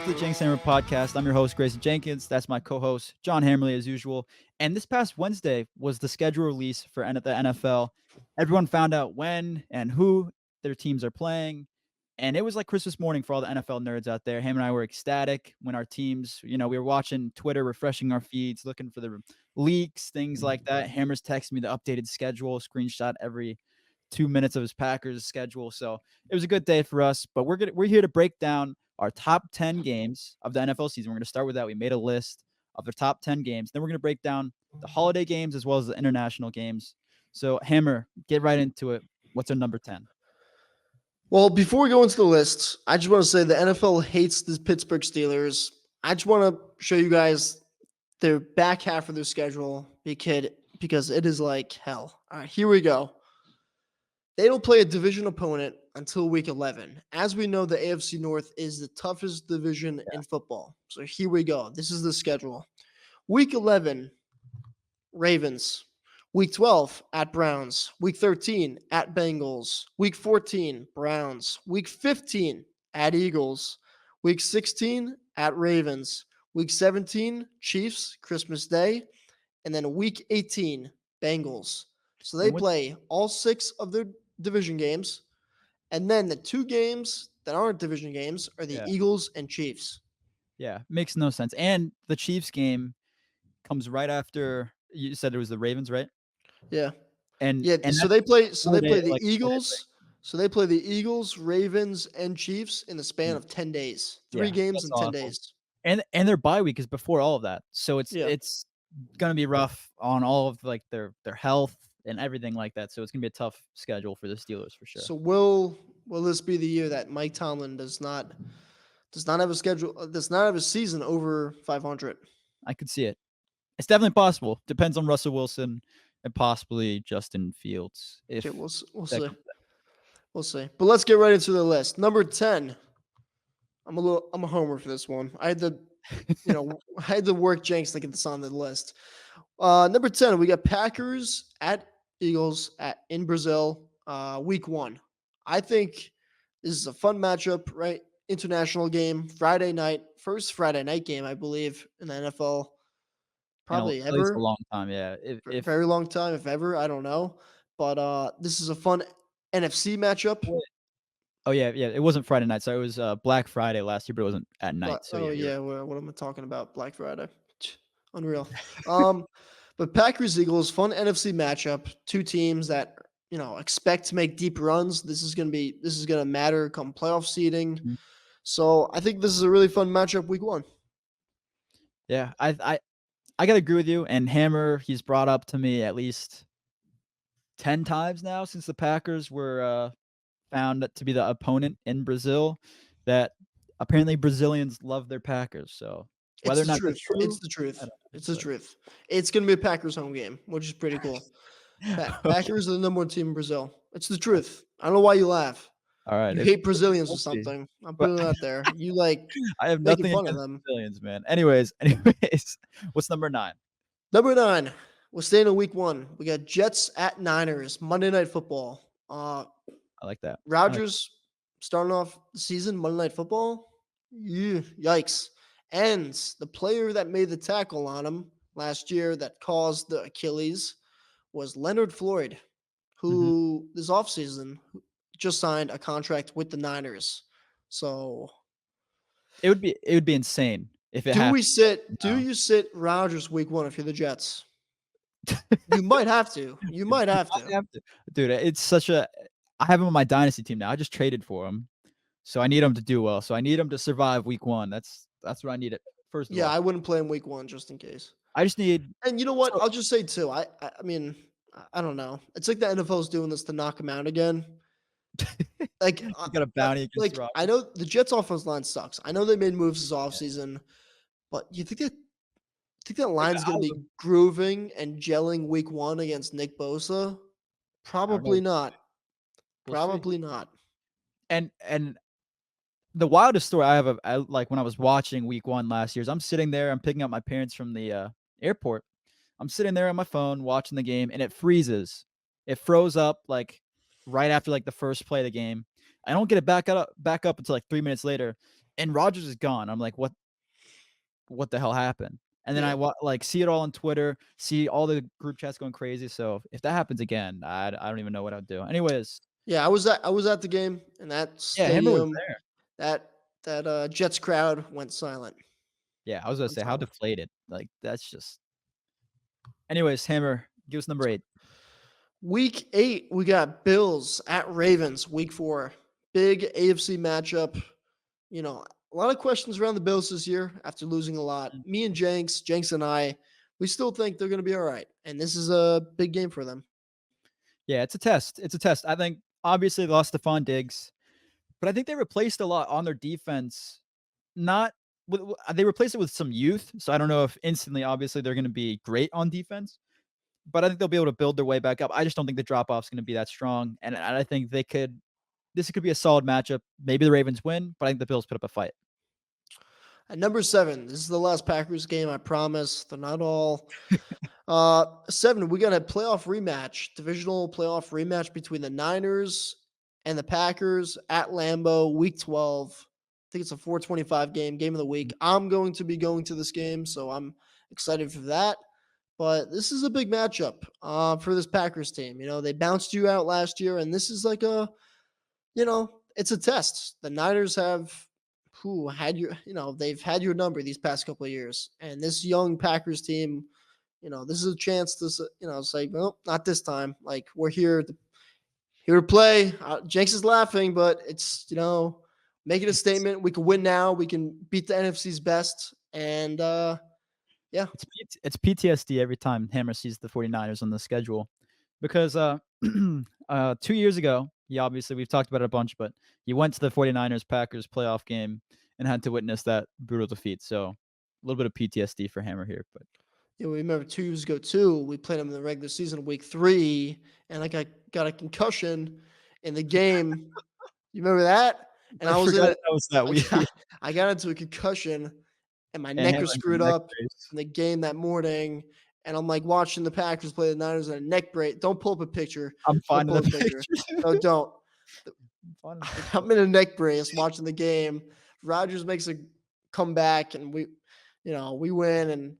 to the Jenks podcast. I'm your host, Grayson Jenkins. That's my co-host, John Hammerly, as usual. And this past Wednesday was the schedule release for the NFL. Everyone found out when and who their teams are playing. And it was like Christmas morning for all the NFL nerds out there. Ham and I were ecstatic when our teams, we were watching Twitter, refreshing our feeds, looking for the leaks, things like that. Hammer's texting me the updated schedule, screenshot every 2 minutes of his Packers schedule. So it was a good day for us. But we're here to break down our top 10 games of the NFL season. We're going to start with that. We made a list of the top 10 games. Then we're going to break down the holiday games as well as the international games. So, Hammer, get right into it. What's our number 10? Well, before we go into the list, I just want to say the NFL hates the Pittsburgh Steelers. I just want to show you guys their back half of their schedule because it is like hell. All right, here we go. They don't play a division opponent until week 11. As we know, the AFC North is the toughest division in football. So here we go. This is the schedule. Week 11, Ravens. Week 12, at Browns. Week 13, at Bengals. Week 14, Browns. Week 15, at Eagles. Week 16, at Ravens. Week 17, Chiefs, Christmas Day. And then week 18, Bengals. So they play all 6 of their division games. And then the 2 games that aren't division games are the Eagles and Chiefs. Yeah, makes no sense. And the Chiefs game comes right after you said it was the Ravens, right? Yeah. And so they play the like, Eagles. So they play the Eagles, Ravens, and Chiefs in the span of 10 days. 3 games in 10 days. And their bye week is before all of that. So it's going to be rough on all of like their health and everything like that. So it's going to be a tough schedule for the Steelers for sure. So will this be the year that Mike Tomlin does not have a schedule, does not have a season over 500? I could see it. It's definitely possible. Depends on Russell Wilson and possibly Justin Fields. Okay, we'll see. We'll see. But let's get right into the list. Number 10. I'm a homer for this one. I had to work Jenks to get this on the list. Number 10, we got Packers at Eagles in Brazil, week 1. I think this is a fun matchup, right? International game, Friday night, first Friday night game, I believe, in the NFL. Probably at ever. least a long time, yeah. If very long time, if ever, I don't know. But this is a fun NFC matchup. Oh yeah. It wasn't Friday night, so it was Black Friday last year, but it wasn't at night. What am I talking about? Black Friday, unreal. But Packers Eagles, fun NFC matchup. 2 teams that expect to make deep runs. This is gonna matter come playoff seeding. Mm-hmm. So I think this is a really fun matchup week 1. Yeah, I gotta agree with you. And Hammer, he's brought up to me at least 10 times now since the Packers were found to be the opponent in Brazil, that apparently Brazilians love their Packers. So whether or not it's the truth. It's the truth. It's going to be a Packers home game, which is pretty cool. Packers are the number 1 team in Brazil. It's the truth. I don't know why you laugh. All right. You hate Brazilians or something. I'm putting it out there. You I have nothing against Brazilians, man. Anyways, what's number 9? Number 9. We're staying in week 1. We got Jets at Niners, Monday Night Football. I like that. Rodgers starting off the season, Monday Night Football. Yikes. And the player that made the tackle on him last year that caused the Achilles was Leonard Floyd, who this offseason just signed a contract with the Niners. So it would be insane if it happened. Do you sit Rodgers week 1 if you're the Jets? You might have to. Dude, it's such a I have him on my dynasty team now. I just traded for him. So I need him to do well. So I need him to survive week 1. That's what I need it first. Yeah, I wouldn't play him week 1 just in case. I just need. And you know what? I'll just say too. I mean, I don't know. It's like the NFL's doing this to knock him out again. Like you got a bounty against Rodgers. I know the Jets' offense line sucks. I know they made moves this offseason, but you think that line's going to be grooving and gelling week 1 against Nick Bosa? Probably not. Probably not. And the wildest story I have like when I was watching week 1 last year is I'm sitting there, I'm picking up my parents from the airport. I'm sitting there on my phone watching the game and it freezes. It froze up like right after like the first play of the game. I don't get it back up until like 3 minutes later. and Rodgers is gone. I'm like, what the hell happened? And then Yeah. like see it all on Twitter, see all the group chats going crazy. So if that happens again, I don't even know what I'd do. Anyways, Yeah, I was at the game, and that yeah, Hammer was stadium, there. that Jets crowd went silent. Yeah, I was gonna Went say how silent. deflated. Like that's just. Anyways, Hammer, give us number 8. Week 8, we got Bills at Ravens. Week 4, big AFC matchup. A lot of questions around the Bills this year after losing a lot. Me and Jenks and I, we still think they're going to be all right, and this is a big game for them. Yeah, it's a test. It's a test. I think obviously they lost Stephon Diggs, but I think they replaced a lot on their defense. Not they replaced it with some youth. So I don't know if instantly, obviously, they're going to be great on defense, but I think they'll be able to build their way back up. I just don't think the drop off is going to be that strong, and I think they could. This could be a solid matchup. Maybe the Ravens win, but I think the Bills put up a fight. At number 7, this is the last Packers game. I promise they're not all. 7, we got a playoff rematch, divisional playoff rematch between the Niners and the Packers at Lambeau, Week 12. I think it's a 4:25 game of the week. I'm going to be going to this game, so I'm excited for that. But this is a big matchup for this Packers team. They bounced you out last year, and this is like it's a test. The Niners have who had they've had your number these past couple of years, and this young Packers team, this is a chance to, say, well, not this time. Like we're here to play. Jenks is laughing, but it's making a It's statement. We can win now. We can beat the NFC's best, and yeah. it's PTSD every time Hammer sees the 49ers on the schedule because 2 years ago, obviously we've talked about it a bunch, but he went to the 49ers Packers playoff game and had to witness that brutal defeat. So a little bit of PTSD for Hammer here, but Yeah, we remember 2 years ago too. We played them in the regular season, week 3, and I got a concussion in the game. You remember that? And I I was forgot in that it. was that I week. got, I got into a concussion, and my And neck was Hammer had screwed a neck up brace. in the game that morning. And I'm like watching the Packers play the Niners and a neck break. Don't pull up a picture. I'm Don't finding pull the up a picture. picture. No, don't. I'm finding the picture. I'm in a neck brace watching the game. Rodgers makes a comeback, and we win. And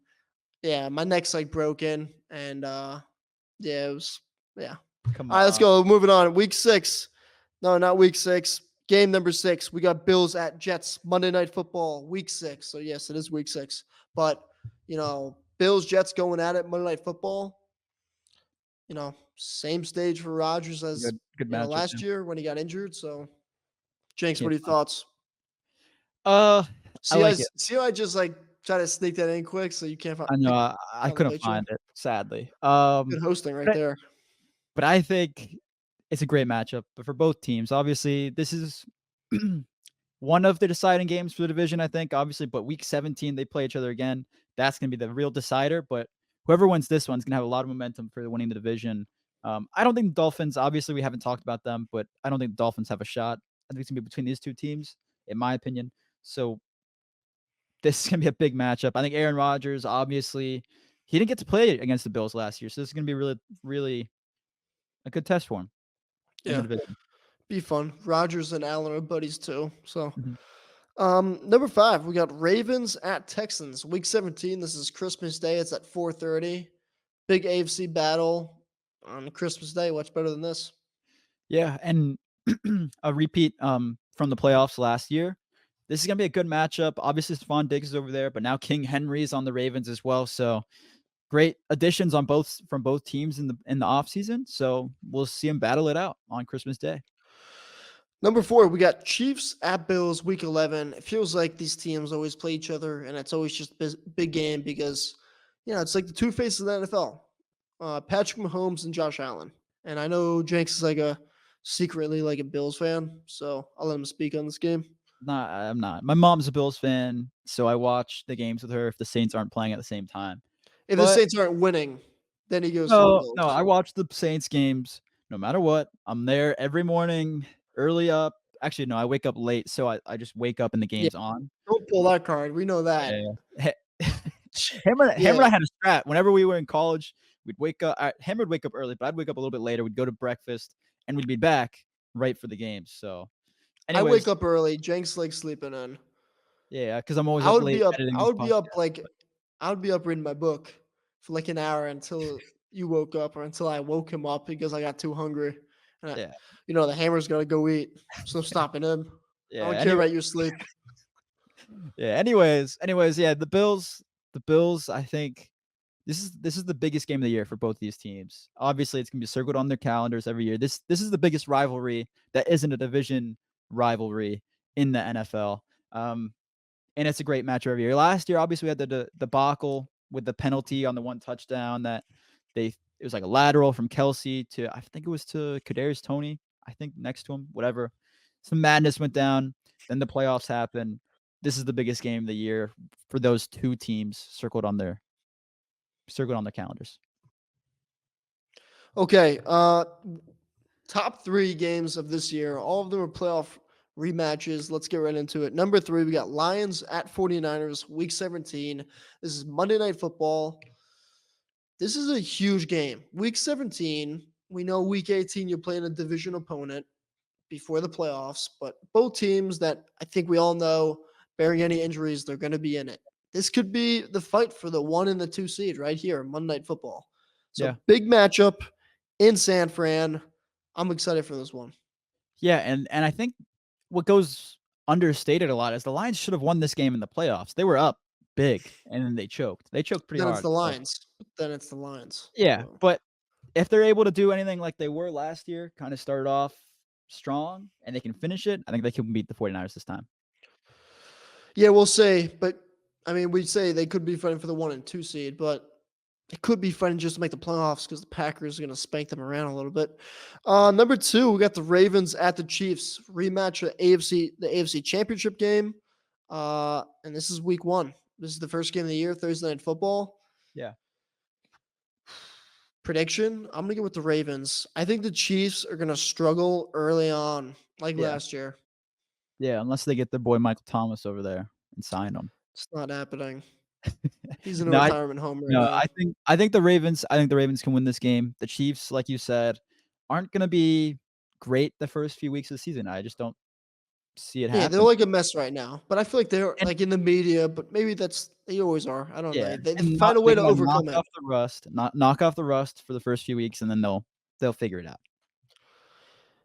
yeah, my neck's like broken, and yeah, it was yeah. Come All right, let's on. go. Moving on. Week 6. No, not week 6. Game number 6. We got Bills at Jets. Monday Night Football. Week 6. So yes, it is week 6. But Bills Jets going at it. Monday Night Football. Same stage for Rodgers as Good matchup, yeah. last year when he got injured. So, Jenks, what Can't are your find thoughts? uh, I like it. See how I just like try to sneak that in quick so you can't I know, pick I on the couldn't picture. find it, sadly. Good hosting right But there. but I think it's a great matchup, but for both teams. Obviously, this is one of the deciding games for the division, I think, obviously, but week 17, they play each other again. That's gonna be the real decider, but whoever wins this one's gonna have a lot of momentum for winning the division. I don't think the Dolphins, obviously, we haven't talked about them, but I don't think the Dolphins have a shot. I think it's gonna be between these 2 teams, in my opinion. So this is gonna be a big matchup. I think Aaron Rodgers, obviously, he didn't get to play against the Bills last year, so this is gonna be really, really a good test for him in the Yeah, division. be fun. Rodgers and Allen are buddies too. So, Mhm. number 5, we got Ravens at Texans. Week 17. This is Christmas Day. It's at 4:30. Big AFC battle on Christmas Day. What's better than this? Yeah, and a repeat, from the playoffs last year. This is gonna be a good matchup. Obviously, Stephon Diggs is over there, but now King Henry's on the Ravens as well, so great additions on both from both teams in the offseason, so we'll see them battle it out on Christmas Day. Number 4, we got Chiefs at Bills, week 11. It feels like these teams always play each other, and it's always just big game because, it's like the two faces of the NFL, Patrick Mahomes and Josh Allen. And I know Jenks is secretly like a Bills fan, so I'll let him speak on this game. Not I'm not. My mom's a Bills fan, so I watch the games with her if the Saints aren't playing at the same time. If the But Saints aren't winning, then he goes to the no, no, Bills. I watch the Saints games no matter what. I'm there every morning, early up. Actually, no, I wake up late, so I just wake up and the Yeah, game's on. don't pull that card. We know that. Yeah. Hammer Yeah, and I had a strat. Whenever we were in college, we'd wake up. Hammer would wake up early, but I'd wake up a little bit later. We'd go to breakfast, and we'd be back right for the games. So, I anyways, wake up early. Jenks likes sleeping in. Yeah, because I'm always up late editing I these would be up, podcasts. like I would be up reading my book for, like, an hour until you woke up or until I woke him up because I got too hungry, and Yeah, the hammer's gotta go eat. There's no stopping him. I yeah. don't care about your sleep. Yeah. Anyways, yeah. The Bills. I think this is the biggest game of the year for both these teams. Obviously, it's gonna be circled on their calendars every year. This is the biggest rivalry that isn't a division rivalry in the NFL. Um, and it's a great match every year. Last year, obviously, we had the debacle with the penalty on the one touchdown that they it was like a lateral from Kelsey to I think it was to Kadarius Toney. I think next to him, whatever. Some madness went down. Then the playoffs happened. This is the biggest game of the year for those two teams circled on their calendars. Okay, top 3 games of this year, all of them are playoff rematches. Let's get right into it. Number 3, we got Lions at 49ers, week 17. This is Monday Night Football. This is a huge game. Week 17, we know week 18 you're playing a division opponent before the playoffs, but both teams that I think we all know, bearing any injuries, they're going to be in it. This could be the fight for the 1 and the 2 seed right here, Monday Night Football. So Yeah. big matchup in San Fran. I'm excited for this one. Yeah, and I think what goes understated a lot is the Lions should have won this game in the playoffs. They were up big and then they choked. They choked pretty Then it's hard. the So Lions. Then it's the Lions. yeah, So but if they're able to do anything like they were last year, kind of started off strong and they can finish it, I think they can beat the 49ers this time. yeah, we'll say. But I mean, we say they could be fighting for the 1 and 2 seed, but it could be fighting just to make the playoffs because the Packers are going to spank them around a little bit. Number 2, we got the Ravens at the Chiefs rematch of the AFC Championship game, and this is Week 1. This is the first game of the year, Thursday Night Football. Yeah. Prediction: I'm going to go with the Ravens. I think the Chiefs are going to struggle early on, like Yeah. last year. Yeah, unless they get their boy Michael Thomas over there and sign him. It's not happening. He's in a No, I retirement home right no, now. I think the Ravens can win this game. The Chiefs, like you said, aren't gonna be great the first few weeks of the season. I just don't see it Yeah, they're happen. like a mess right now, but I feel like they're And like in the media, but maybe they always are. I don't yeah, know. They and find a they way to gotta knock overcome it. off the rust, knock off the rust for the first few weeks, and then they'll figure it out.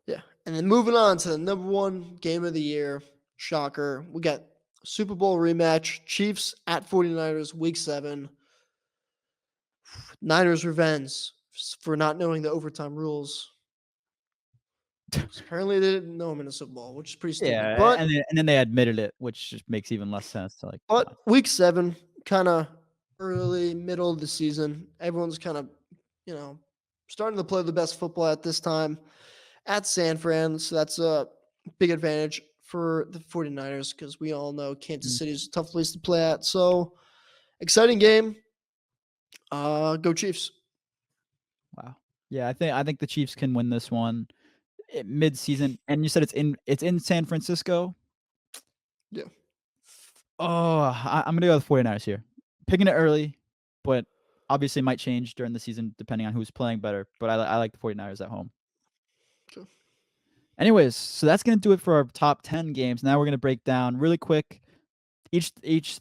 Yeah. And then moving on to the number 1 game of the year. Shocker. We got Super Bowl rematch. Chiefs at 49ers, week 7. Niners revenge for not knowing the overtime rules. 'Cause apparently they didn't know them in the Super Bowl, which is pretty stupid. Yeah, and then they admitted it, which just makes even less sense to, like, come on. But week 7, kind of early, middle of the season. Everyone's kind of, you know, starting to play the best football at this time at San Fran. So that's a big advantage for the 49ers because we all know Kansas Mhm. City is a tough place to play at. So exciting game. Go Chiefs. Wow. Yeah, I think the Chiefs can win this one, mid-season, and you said it's in San Francisco? Yeah. Oh, I'm gonna go with 49ers here. Picking it early, but obviously might change during the season depending on who's playing better, but I like the 49ers at home. Okay. Anyways, so that's gonna do it for our top 10 games. Now we're gonna break down really quick each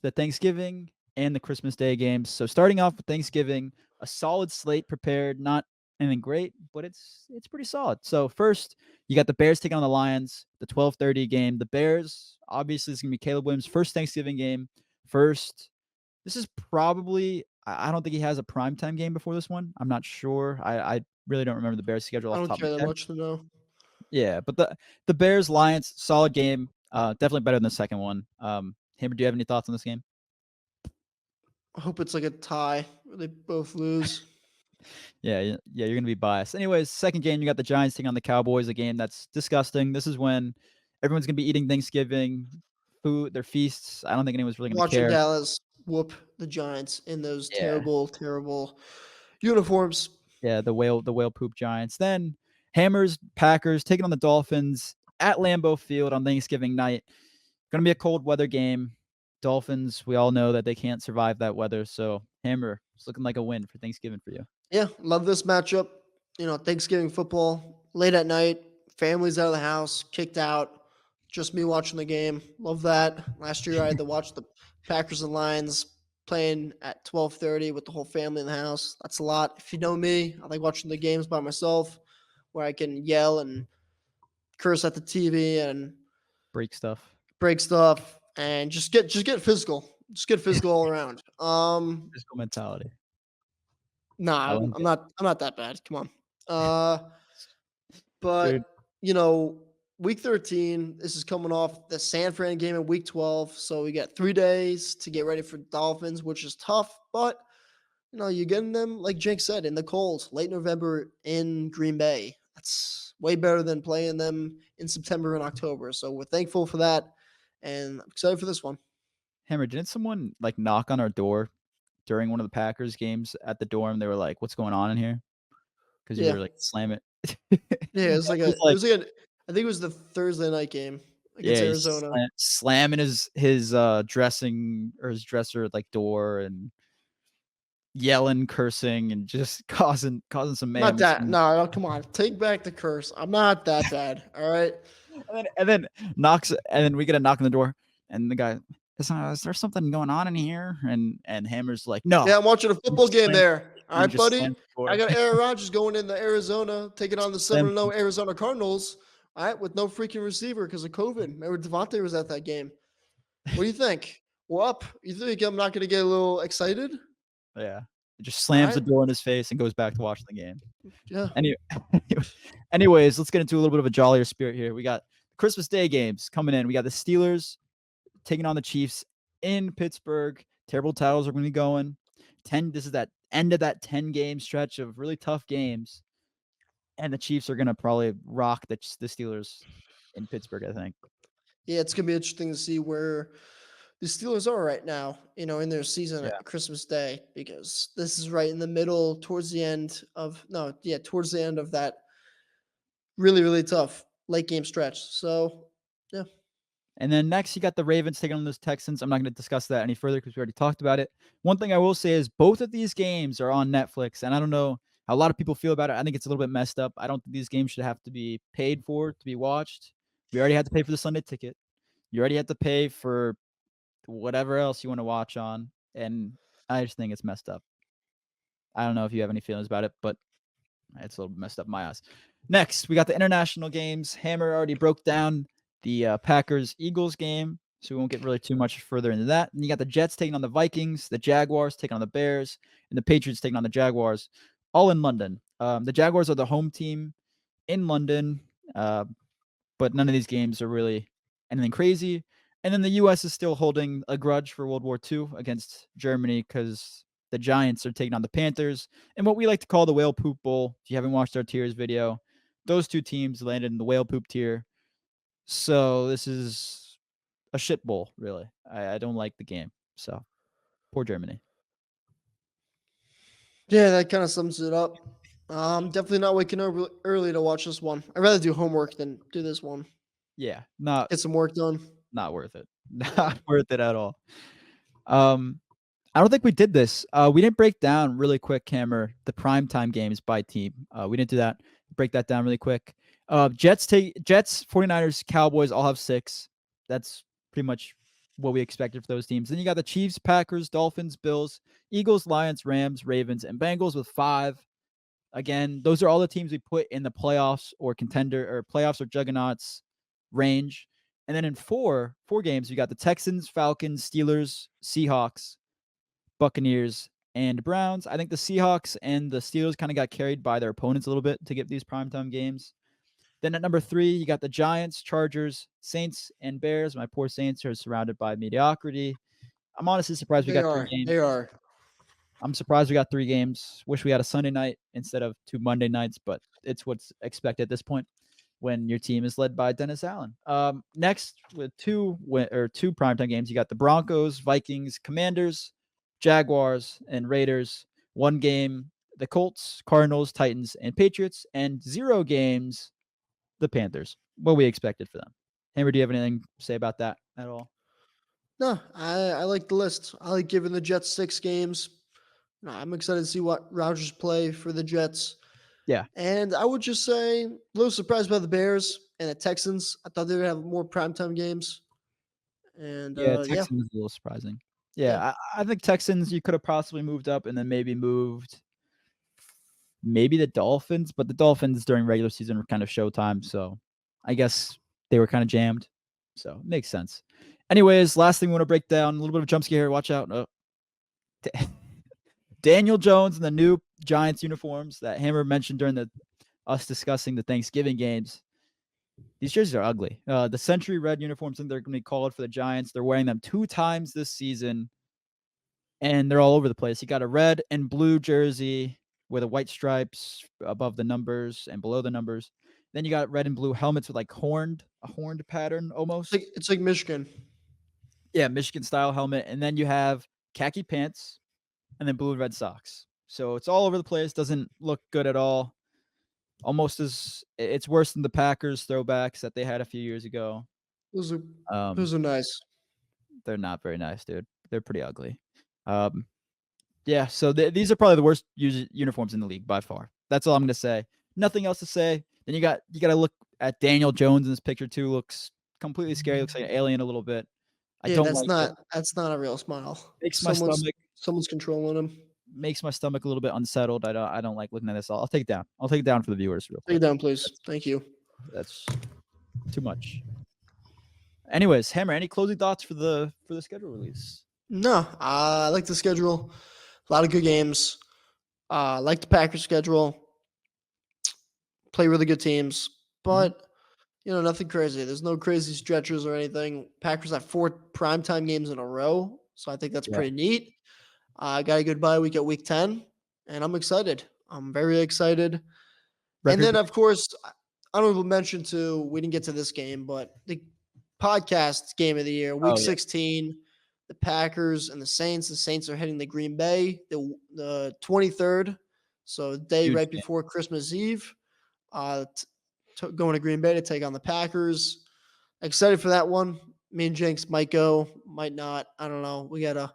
the Thanksgiving and the Christmas Day games. So starting off with Thanksgiving, a solid slate prepared, not anything great, but it's pretty solid. So first, you got the Bears taking on the Lions, the 12:30 game. The Bears, obviously, is gonna be Caleb Williams' first Thanksgiving game. First, this is probably I don't think he has a primetime game before this one. I'm not sure. I really don't remember the Bears schedule I off the don't top of care that my head. much to know. Yeah, but the Bears Lions solid game. Definitely better than the second one. Hammer, do you have any thoughts on this game? I hope it's like a tie where they both lose. Yeah, you're gonna be biased. Anyways, second game, you got the Giants taking on the Cowboys, a game that's disgusting. This is when everyone's gonna be eating Thanksgiving food, their feasts. I don't think anyone's really gonna Watching care. Dallas whoop the Giants in those Yeah, terrible, terrible uniforms. yeah, the whale poop Giants. Then Hammers, Packers taking on the Dolphins at Lambeau Field on Thanksgiving night. Gonna be a cold weather game. Dolphins, we all know that they can't survive that weather. So Hammer, it's looking like a win for Thanksgiving for you. Yeah, love this matchup. Thanksgiving football, late at night, families out of the house, kicked out. Just me watching the game. Love that. Last year I had to watch the Packers and Lions playing at 12:30 with the whole family in the house. That's a lot. If you know me, I like watching the games by myself where I can yell and curse at the TV and Break stuff. break stuff and just get physical. Just get physical all around. Physical mentality. I Nah, like I'm it. not that bad. Come on. But Dude, you know, week 13, this is coming off the San Fran game in week 12. So we got 3 days to get ready for Dolphins, which is tough, but you're getting them, like Jake said, in the cold, late November in Green Bay. That's way better than playing them in September and October. So we're thankful for that. And I'm excited for this one. Hammer, didn't someone like knock on our door during one of the Packers games at the dorm? They were like, "What's going on in here?" Because you Yeah. were like, slam it. Yeah, He's like, I think it was the Thursday night game against yeah, he's Arizona. slamming his dressing or his dresser like door and yelling, cursing, and just causing some Not mayhem. that. No, come on. Take back the curse. I'm not that bad. All right. And then and then we get a knock on the door, and the guy, is there something going on in here? And Hammer's like, no. Yeah, I'm watching a And he football just game slams there. All and he right, just buddy. slams the I door. got Aaron Rodgers going into Arizona, taking on the Slams 7-0 Arizona Cardinals. All right, with no freaking receiver because of COVID. Remember, Devontae was at that game. What do you think? We're up. You think I'm not going to get a little excited? Yeah. He just All slams the right. door in his face and goes back to watching the game. Yeah. Any anyways, let's get into a little bit of a jollier spirit here. We got Christmas Day games coming in. We got the Steelers taking on the Chiefs in Pittsburgh. Terrible titles are going to be going. This is that end of that 10-game stretch of really tough games. And the Chiefs are going to probably rock the Steelers in Pittsburgh, I think. Yeah, it's going to be interesting to see where the Steelers are right now, in their season Yeah. at Christmas Day, because this is right in the middle, towards the end of that really, really tough late game stretch. So, yeah. And then next, you got the Ravens taking on those Texans. I'm not going to discuss that any further because we already talked about it. One thing I will say is both of these games are on Netflix, and I don't know how a lot of people feel about it. I think it's a little bit messed up. I don't think these games should have to be paid for to be watched. We already had to pay for the Sunday ticket. You already had to pay for whatever else you want to watch on, and I just think it's messed up. I don't know if you have any feelings about it, but it's a little messed up in my eyes. Next, we got the international games. Hammer already broke down the Packers-Eagles game, so we won't get really too much further into that. And you got the Jets taking on the Vikings, the Jaguars taking on the Bears, and the Patriots taking on the Jaguars, all in London. The Jaguars are the home team in London, but none of these games are really anything crazy. And then the U.S. is still holding a grudge for World War II against Germany because the Giants are taking on the Panthers and what we like to call the Whale Poop Bowl. If you haven't watched our tiers video, those two teams landed in the Whale Poop tier. So this is a shit bowl, really. I don't like the game. So poor Germany. Yeah, that kind of sums it up. Definitely not waking up early to watch this one. I'd rather do homework than do this one. Yeah, not Get some work done. not worth it. Yeah. Not worth it at all. I don't think we did this. We didn't break down really quick, Hammer, the primetime games by team. We didn't do that. Break that down really quick. Jets, 49ers, Cowboys all have 6. That's pretty much what we expected for those teams. Then you got the Chiefs, Packers, Dolphins, Bills, Eagles, Lions, Rams, Ravens, and Bengals with 5. Again, those are all the teams we put in the playoffs or contender or playoffs or juggernauts range. And then in four games, you got the Texans, Falcons, Steelers, Seahawks, Buccaneers, and Browns. I think the Seahawks and the Steelers kind of got carried by their opponents a little bit to get these primetime games. Then at number 3, you got the Giants, Chargers, Saints, and Bears. My poor Saints are surrounded by mediocrity. I'm honestly surprised we They got 3 are. games. They are. I'm surprised we got 3 games. Wish we had a Sunday night instead of 2 Monday nights, but it's what's expected at this point when your team is led by Dennis Allen. Next, with 2 primetime games, you got the Broncos, Vikings, Commanders, Jaguars, and Raiders. 1 game, the Colts, Cardinals, Titans, and Patriots, and 0 games, the Panthers. What we expected for them. Hammer, do you have anything to say about that at all? No, I like the list. I like giving the Jets 6 games. No, I'm excited to see what Rodgers play for the Jets. Yeah. And I would just say, a little surprised by the Bears and the Texans. I thought they would have more primetime games. And Yeah, yeah, Texans is a little surprising. yeah, Yeah, I think Texans you could have possibly moved up and then maybe moved maybe the Dolphins, but the Dolphins during regular season were kind of showtime, so I guess they were kind of jammed. So makes sense. Anyways, last thing we want to break down a little bit of jump scare here. Watch out. Oh, Daniel Jones in the new Giants uniforms that Hammer mentioned during us discussing the Thanksgiving games. These jerseys are ugly. The Century Red uniforms, I think they're going to be called for the Giants. They're wearing them 2 times this season, and they're all over the place. You got a red and blue jersey with the white stripes above the numbers and below the numbers. Then you got red and blue helmets with like a horned pattern almost. it's like Michigan. Yeah, Michigan style helmet. And then you have khaki pants and then blue and red socks. So it's all over the place. Doesn't look good at all. Almost as it's worse than the Packers throwbacks that they had a few years ago. Those are Um, those are nice. they're not very nice, dude. They're pretty ugly. Um, yeah, so these are probably the worst uniforms in the league by far. That's all I'm gonna say. Nothing else to say. Then you got to look at Daniel Jones in this picture too. Looks completely scary. Looks like an alien a little bit. I Yeah, don't like it. that's not a real smile. Makes my stomach Someone's controlling him. makes my stomach a little bit unsettled. I don't like looking at this. I'll take it down. I'll take it down for the viewers real Take it quick. down, please. Thank you. That's too much. Anyways, Hammer, any closing thoughts for the schedule release? No, I like the schedule. A lot of good games. I like the Packers schedule. Play really good teams, but nothing crazy. There's no crazy stretchers or anything. Packers have 4 primetime games in a row, so I think that's Yeah. pretty neat. I got a good bye week at week 10, and I'm excited. I'm very excited. And then, of course, I don't even mention too. We didn't get to this game, but the podcast game of the year, week 16, the Packers and the Saints. The Saints are heading to Green Bay the 23rd, so the day Huge right game. before Christmas Eve. Going to Green Bay to take on the Packers. Excited for that one. Me and Jenks might go, might not. I don't know. We got to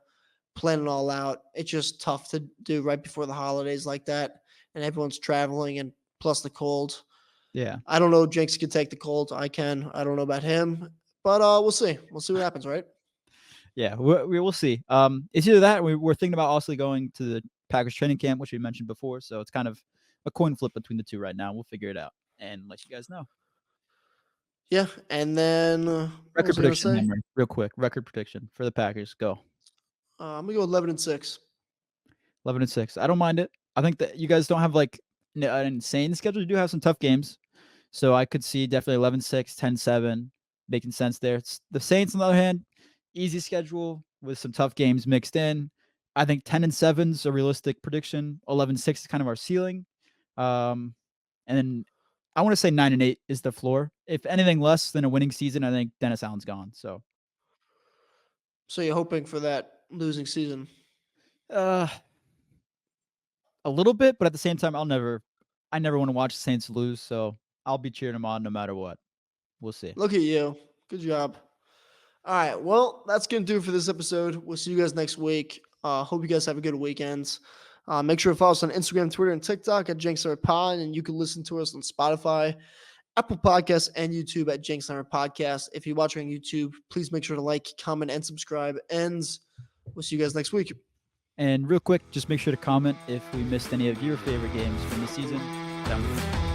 plan it all out. It's just tough to do right before the holidays like that, and everyone's traveling, and plus the cold. Yeah. I don't know. Jenks can take the cold. I can. I don't know about him, but we'll see. We'll see what happens, right? Yeah, we will see. It's either that we're thinking about also going to the Packers training camp, which we mentioned before. So it's kind of a coin flip between the two right now. We'll figure it out and let you guys know. Yeah, and then what Record was I gonna prediction, say? Henry, real quick. Record prediction for the Packers. Go. I'm gonna go 11-6. 11-6. I don't mind it. I think that you guys don't have like an insane schedule. You do have some tough games. So I could see definitely 11-6, 10-7 making sense there. It's the Saints, on the other hand, easy schedule with some tough games mixed in. I think 10-7 is a realistic prediction. 11-6 is kind of our ceiling. And then I want to say 9-8 is the floor. If anything less than a winning season, I think Dennis Allen's gone. So you're hoping for that losing season? a little bit, but at the same time, I never want to watch the Saints lose. So I'll be cheering them on no matter what. We'll see. Look at you. Good job. All right. Well, that's going to do it for this episode. We'll see you guys next week. Hope you guys have a good weekend. Make sure to follow us on Instagram, Twitter, and TikTok at JenksPod, and you can listen to us on Spotify, Apple Podcasts, and YouTube at Jenks Podcast. If you're watching on YouTube, please make sure to like, comment, and subscribe. And we'll see you guys next week. And real quick, just make sure to comment if we missed any of your favorite games from the season down below.